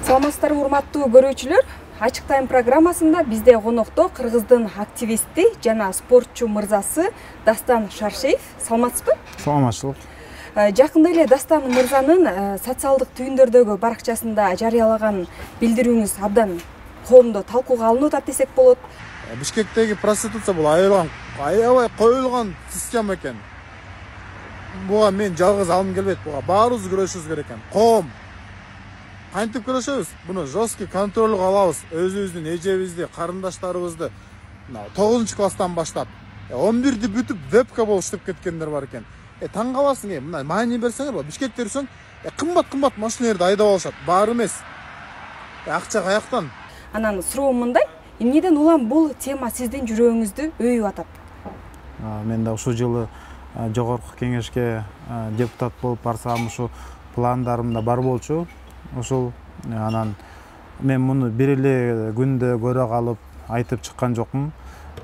Саламатсыздарбы урматтуу көрүүчүлөр. Ачык тайм программасында бизде конокто кыргыздын активисти жана спортчу мырзасы Дастан Шаршеев. Саламатсызбы? Саламатчылык. Жакында эле Дастан мырзанын социалдык түйүндөрдөгү баракчасында жарыялаган билдирүүңүз абдан коомдо талкууга алынып атат десек болот. Бишкектеги проституция бул аябай коюлган система экен. Буга мен жалгыз алым келбейт, буга баарыбыз күрөшүбүз керек экен. Коом кантип күрөшөбүз? Буну жесткий контролго алабыз. Өзүбүздүн эжебизди, карындаштарыбызды 9-класстан баштап 11-ди бүтүп вебка болуп иштеп кеткендер бар экен. Таң каласың, мына маани берсеңер, Бишкекте жүрсөң, кымбат машиналарды айдап алышат. Баары эмес. Акча каяктан? Анан суроом мындай, эмнеден улам бул тема сиздин жүрөгүңүздү өйүп атат? Мен да ушул жылы жогорку кеңешке депутат болуп барсам, ушу пландарымда бар болчу. Ушул анан мен муну бир эле күндө көрө калып айтып чыккан жокмун.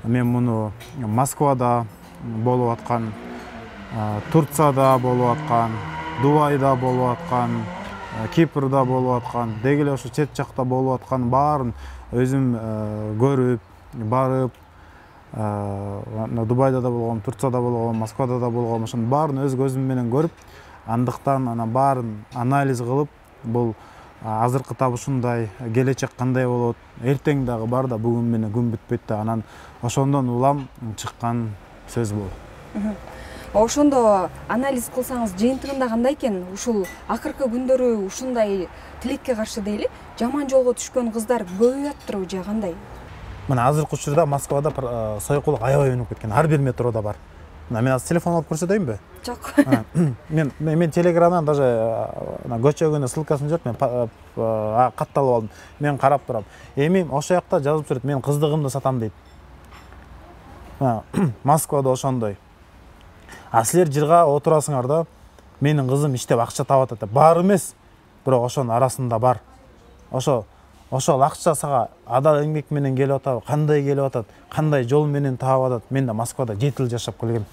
Мен муну Москвада болуп аткан, Турцияда болуп аткан, Дубайда болуп аткан, Кипрда болуп аткан, деги эле ошо чет жакта болуп аткан баарын өзүм көрүп, барып, Дубайда да болгом, Турцияда болгом, Москвада да болгом, ошонун баарын өз көзүм менен көрүп, андыктан анан баарын анализ кылып, бул азыркы табышындай, келечек кандай болот, эртең дагы бар да, бүгүн менен күн бүтпөйт да, анан ошондон улам чыккан сөз бул. Ошондо анализ кылсаңыз жыйынтыгында кандай экен? Ушул акыркы күндөрү ушундай тилекке каршы дейли, жаман жолго түшкөн кыздар көбөйүп атпырбы же кандай? Мына азыркы учурда Москвада сойкулук аябай өнүгүп кеткен, ар бир метрода бар. Мына мен азыр телефон алып көрсөтөйүнбү? Жок. Мен телеграмдан даже көчөгүнө ссылкасын жок, мен катталып алдым. Мен карап турам. Эми ошол жакта жазып жүрөт, мен кыздыгымды сатам дейт. Москвада ошондой. Силер жырга отурасыңар да, менин кызым иштеп акча таап атат. Бар эмес, бирок ошонун арасында бар. Ошол акча сага адал эмгек менен келип атабы, кандай келип атат, кандай жол менен таап атат. Мен да Москвада 7 жыл жашап келгем.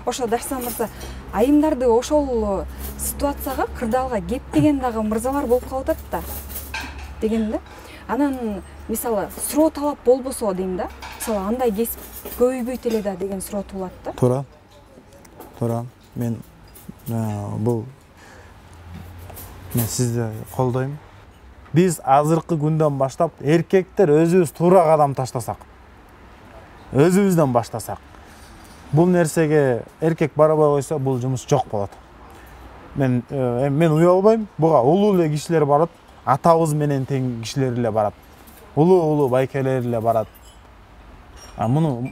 Ошо Дастан мырза, айымдарды ошол ситуацияга, кырдаалга кептеген дагы мырзалар болуп калып атат да. Деген да. Анан мисалы суроо талап болбосо дейм да. Мисалы андай кесип көбөйбөйт эле да деген суроо туулат да. Туура. Мен сизди колдойм. Биз азыркы күндөн баштап эркектер өзүбүз туура кадам таштасак, өзүбүздөн баштасак, бул нерсеге эркек барбай койсо, бул жумуш жок болот. Мен уялбайм. Буга улуу эле кишилер барат, атабыз менен тең кишилер эле барат. Улуу байкелер эле барат. Муну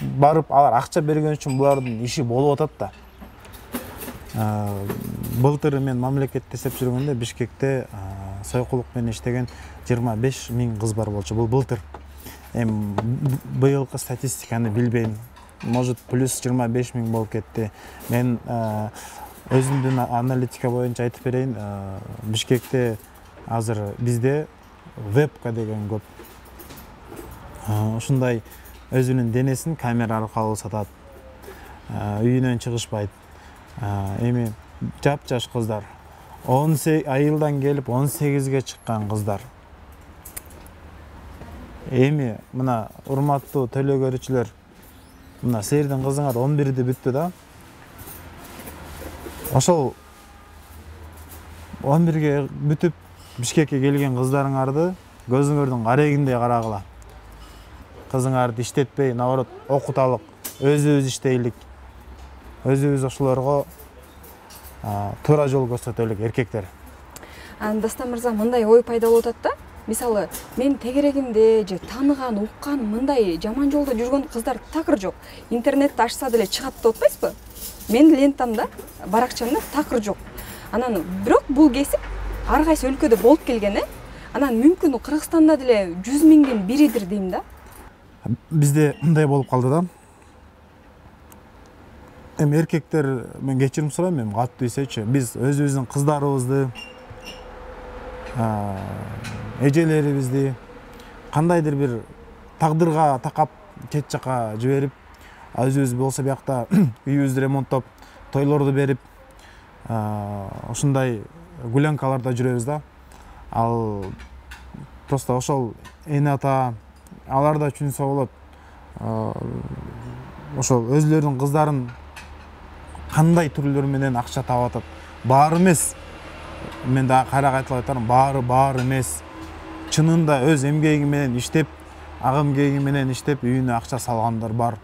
барып алар акча берген үчүн булардын иши болуп атат да. Былтыр мен мамлекетте иштеп жүргөндө Бишкекте сойкулук менен иштеген 25 000 кыз бар болчу. Бул былтыр. Быйылкы статистиканы билбейм. Может плюс 25 000 болуп кетти. Мен өзүмдүн аналитика боюнча айтып берейин. Бишкекте азыр бизде вебка деген көп. Ушундай өзүнүн денесин камера аркылуу сатат. Үйүнөн чыгышпайт. Эми жап-жаш кыздар, 18 айылдан келип 18ге чыккан кыздар. Эми мына урматтуу төлөө көрүүчүлөр, мына силердин кызыңар 11-ди бүттү да. Ошол 11ге бүтүп Бишкекке келген кыздарыңарды көзүңөрдүн карегиндей карагыла. Кызыңарды иштетпей, наоборот, окуталык, өзүбүз иштейлик. Өзүбүз ошолорго туура жол көрсөтөлүк, эркектер. Дастан мырза, мындай ой пайда болуп атат да. Мисалы, мен тегерегимде же тааныган, уккан мындай жаман жолдо жүргөн кыздар такыр жок. Интернетти ачса деле чыгат деп атпайсызбы? Мен лентамда, баракчамда такыр жок. Анан бирок бул кесип ар кайсы өлкөдө болуп келген, Анан мүмкүн Кыргызстанда деле 100 000дин биридир дейм да. Бизде мындай болуп калды да. Эми эркектер, мен кечирим сурайм, эми катуу десечи, биз өзүбүздүн кыздарыбызды, эжелерибизди кандайдыр бир тагдырга такап чет жака жиберип, өзүбүз болсо биякта үйүбүздү ремонттоп, тойлорду берип, ушундай гулянкаларда жүрөбүз да. Ал просто ошол эне ата алар да түшүнсө болот. Ошол өзлөрүнүн кыздарын кандай түрлөр менен акча таап атат. Баары эмес. Мен да кайра айтып атам, баары эмес. Чынында өз эмгеги менен иштеп, ак эмгеги менен иштеп үйүнө акча салгандар бар.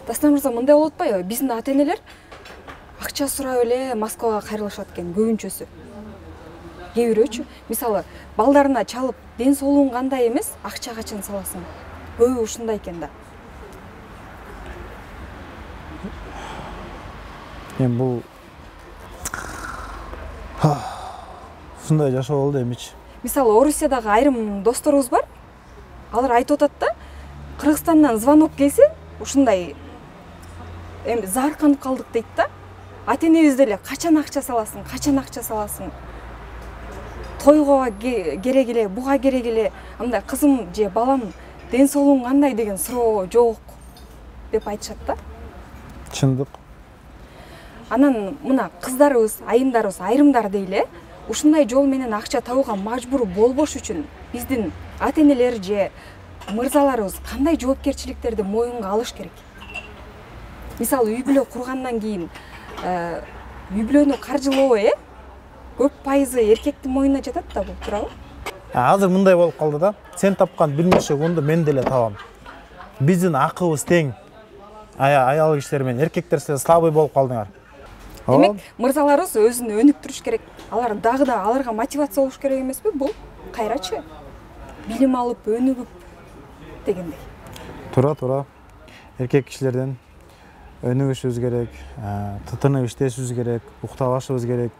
Дастан мырза, мындай болуп атпайбы? Биздин ата-энелер акча сурап эле Москвага кайрылышат экен көбүнчөсү. Кээ бирөөчү, мисалы, балдарына чалып, ден соолугуң кандай эмес, акча качан саласың? Көбү ушундай экен да. Эми бул ушундай жашоо болду эмичи. Мисалы, Орусиядагы айрым досторубуз бар. Алар айтып атат да, Кыргызстандан звонок келсе, ушундай эми заарканып калдык дейт да. Ата-энебиз деле качан акча саласың? Тойго керек эле, буга керек эле, андай кызым же балам ден соолугуң кандай деген суроо жок деп айтышат да. Чындык. Анан мына кыздарыбыз, айымдарыбыз, айрымдар дейле, ушундай жол менен акча табууга мажбур болбош үчүн биздин ата-энелер же мырзаларыбыз кандай жоопкерчиликтерди моюнга алыш керек? Мисалы, үй бүлө кургандан кийин үй бүлөнү каржылоо көп пайызы эркектин мойнуна жатат да, бул туурабы? Азыр мындай болуп калды да. Сен тапкан бир нече күндү мен деле табам. Биздин акыбыз тең. Аял кишилер менен эркектер силер слабый болуп калдыңар. Демек, мырзаларыбыз өзүн өнүктүрүш керек. Алар дагы да аларга мотивация болуш керек эмеспи? Бул кайрачы? Билим алып, өнүгүп дегендей. Туура. Эркек кишилерден өнүгүшүбүз керек, тытынып иштешибиз керек, уктабашыбыз керек,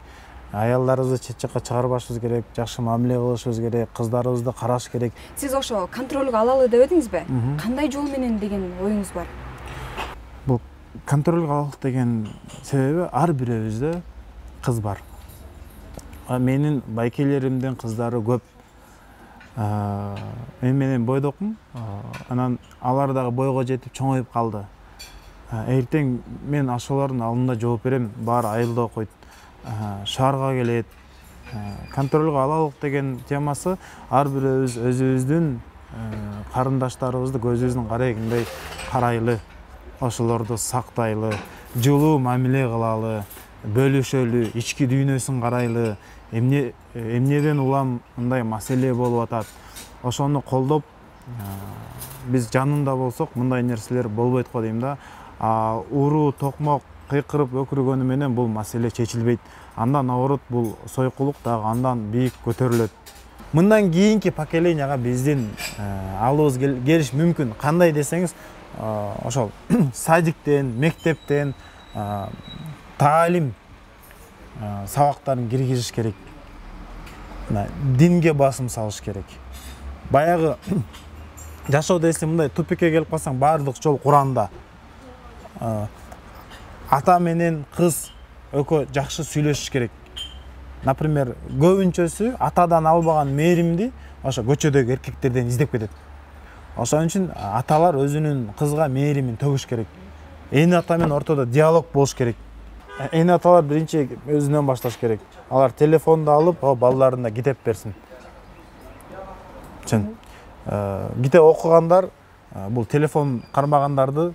аялдарыбызды чет жакка чыгарбашыбыз керек, жакшы мамиле кылышыбыз керек, кыздарыбызды караш керек. Сиз ошо контролго алалы деп эдиңизби? Кандай жол менен деген оюңуз бар? Бул контролго алалы деген себеби ар бирөөбүздө кыз бар. Менин байкелеримдин кыздары көп. Мен менен бойдокмун. Анан алар дагы бойго жетип чоңоюп калды. Эртең мен ошолордун алдында жооп берем, баары айылда окуйт, шаарга келет. Контролго алалык деген темасы ар бирөөбүз өзүбүздүн карындаштарыбызды көзүбүздүн карайгындай карайлы, ошолорду сактайлы, жылуу мамиле кылалы, бөлүшөлү, ички дүйнөсүн карайлы, эмнеден улам мындай маселе болуп атат. Ошону колдоп, биз жанында болсок, мындай нерселер болбойт го дейм да. Уруу, токмок, кыйкырып өкүргөнү менен бул маселе чечилбейт. Андан наоборот, бул сойкулук дагы андан бийик көтөрүлөт. Мындан кийинки поколениега биздин алыбыз келиш мүмкүн. Кандай десеңиз, ошол садиктен, мектептен таалим сабактарын киргизиш керек. Динге басым салыш керек. Баягы жашоо десе мындай тупикке келип калсаң, баардык жол Куранда. Ата менен кыз өкө жакшы сүйлөшүш керек. Например, көбүнчөсү атадан албаган мээримди ошо көчөдөгү эркектерден издеп кетет. Ошон үчүн аталар өзүнүн кызга мээримин төгүш керек. Эне ата менен ортодо диалог болуш керек. Эне аталар биринчи өзүнөн башташ керек. Алар телефонду алып, балдарына китеп берсин. Чын. Китеп окугандар бул телефон кармагандарды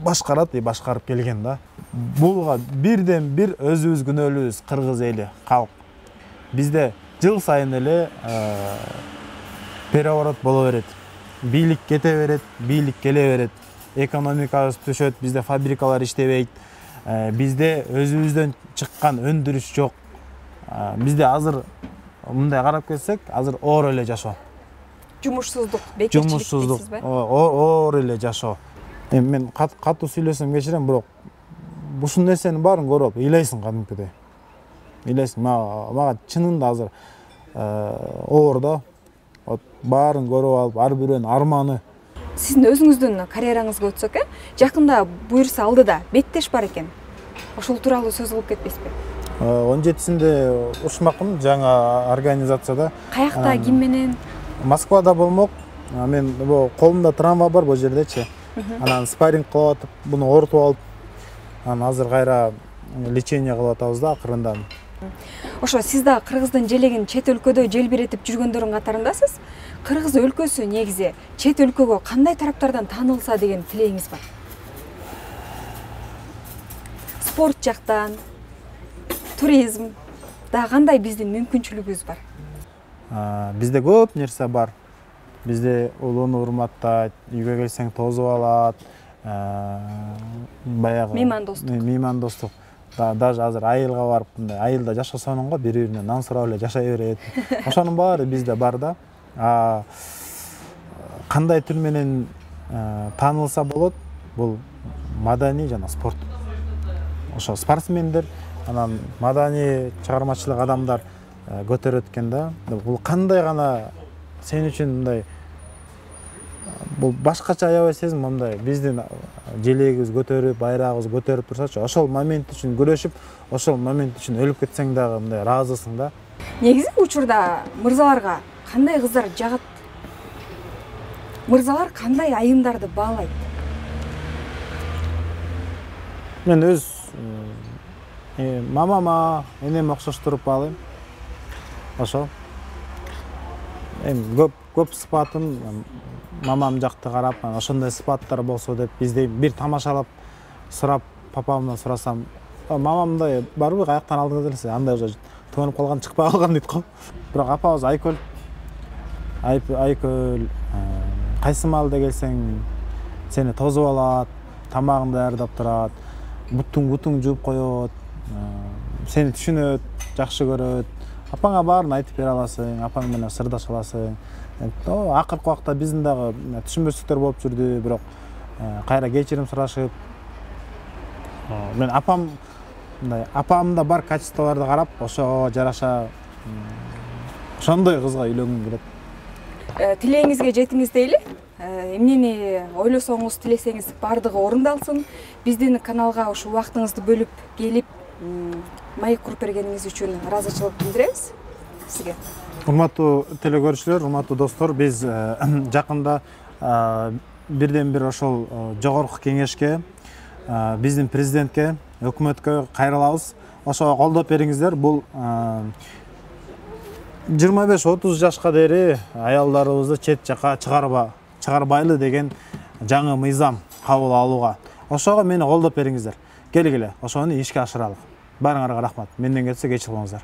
башкарат, башкарып келген да. Булга бирден бир өзүбүз күнөөлүүбүз, кыргыз эли, калк. Бизде жыл сайын эле переворот боло берет. Бийлик кете берет, бийлик келе берет. Экономикабыз түшөт, бизде фабрикалар иштебейт. Бизде өзүбүздөн чыккан өндүрүш жок. Бизде азыр мындай карап келсек, азыр оор эле жашоо. Жумушсуздук, бекерчилик дейсиз бе? Оор эле жашоо. Мен катуу сүйлөсөм кечирем, бирок ушул нерсенин баарын көрүп ыйлайсың кадимкидей. Ыйлайсың, мага чынында азыр оор да. Баарын көрүп алып, ар бирөөнүн арманы. Сиздин өзүңүздүн карьераңызга өтсөк, жакында буюрса алдыда беттеш бар экен. Ошол тууралуу сөз кылып кетпейсизби? 17-синде ушмакмын жаңа организацияда. Каякта, ким менен? Москвада болмок. Мен колумда травма бар бул жердечи. Анан спарринг кылып атып, буну оорутуп алып, анан азыр кайра лечение кылып атабыз да акырындан. Ошо сиз да Кыргыздын желегин чет өлкөдө желбиретип жүргөндөрдүн катарындасыз. Кыргыз өлкөсү негизи чет өлкөгө кандай тараптардан таанылса деген тилегиңиз бар? Спорт жактан, туризм да кандай биздин мүмкүнчүлүгүбүз бар? Бизде көп нерсе бар. Бизде улууну урматтайт, үйгө келсең тозуп алат, баягы меймандостук. Даже азыр айылга барып, мындай айылда жашасаң го бири-биринен нан сурап эле жашай берет. Ошонун баары бизде бар да. Кандай түр менен таанылса болот? Бул маданий жана спорт. Ошо спортсмендер, анан маданий чыгармачылык адамдар көтөрөт экен да. Бул кандай гана сен үчүн мындай бул башкача аябай сезим, мындай биздин желегибиз көтөрүп, байрагыбыз көтөрүп турсачы, ошол момент үчүн күрөшүп, ошол момент үчүн өлүп кетсең дагы мындай ыраазысың да. Негизги учурда мырзаларга кандай кыздар жагат? Мырзалар кандай айымдарды баалайт? Мен өз мамама, энеме окшоштуруп баалайм. Ошо. Көп сыпатын мамам жакты карап, ошондой сыпаттар болсо деп бизде бир тамашалап сурап, папамдан сурасам, мамамдай барбы, каяктан алдыңыз элесиз? Андай уже төнүп калган, чыкпай калган дейт го. Бирок апабыз Айкөл, кайсы маалда келсең сени тозуп алат, тамагыңды даярдап турат, бутуң жууп коет, сени түшүнөт, жакшы көрөт. Апаңа баарын айтып бере аласың, апаң менен сырдаша аласың. Акыркы убакта биздин дагы түшүнбөстүктөр болуп жүрдү, бирок кайра кечирим сурашып, мен апамда бар качестволорду карап, ошого жараша ошондой кызга үйлөнгүм келет. Тилегиңизге жетиңиз дейли. Эмнени ойлосоңуз, тилесеңиз бардыгы орундалсын. Биздин каналга ушу убактыңызды бөлүп келип, маек куруп бергениңиз үчүн ыраазычылык билдиребиз сизге. Урматтуу телекөрүүчүлөр, урматтуу достор, биз жакында бирден бир ошол жогорку кеңешке, биздин президентке, өкмөткө кайрылабыз. Ошого колдоп бериңиздер. Бул 25-30 жашка дейри аялдарыбызды чет жака чыгарбайлы деген жаңы мыйзам кабыл алууга. Ошого мени колдоп бериңиздер. Келгиле, ошону ишке ашыралык. Барыңарга рахмат. Менден кетсе кеч кылыңыздар.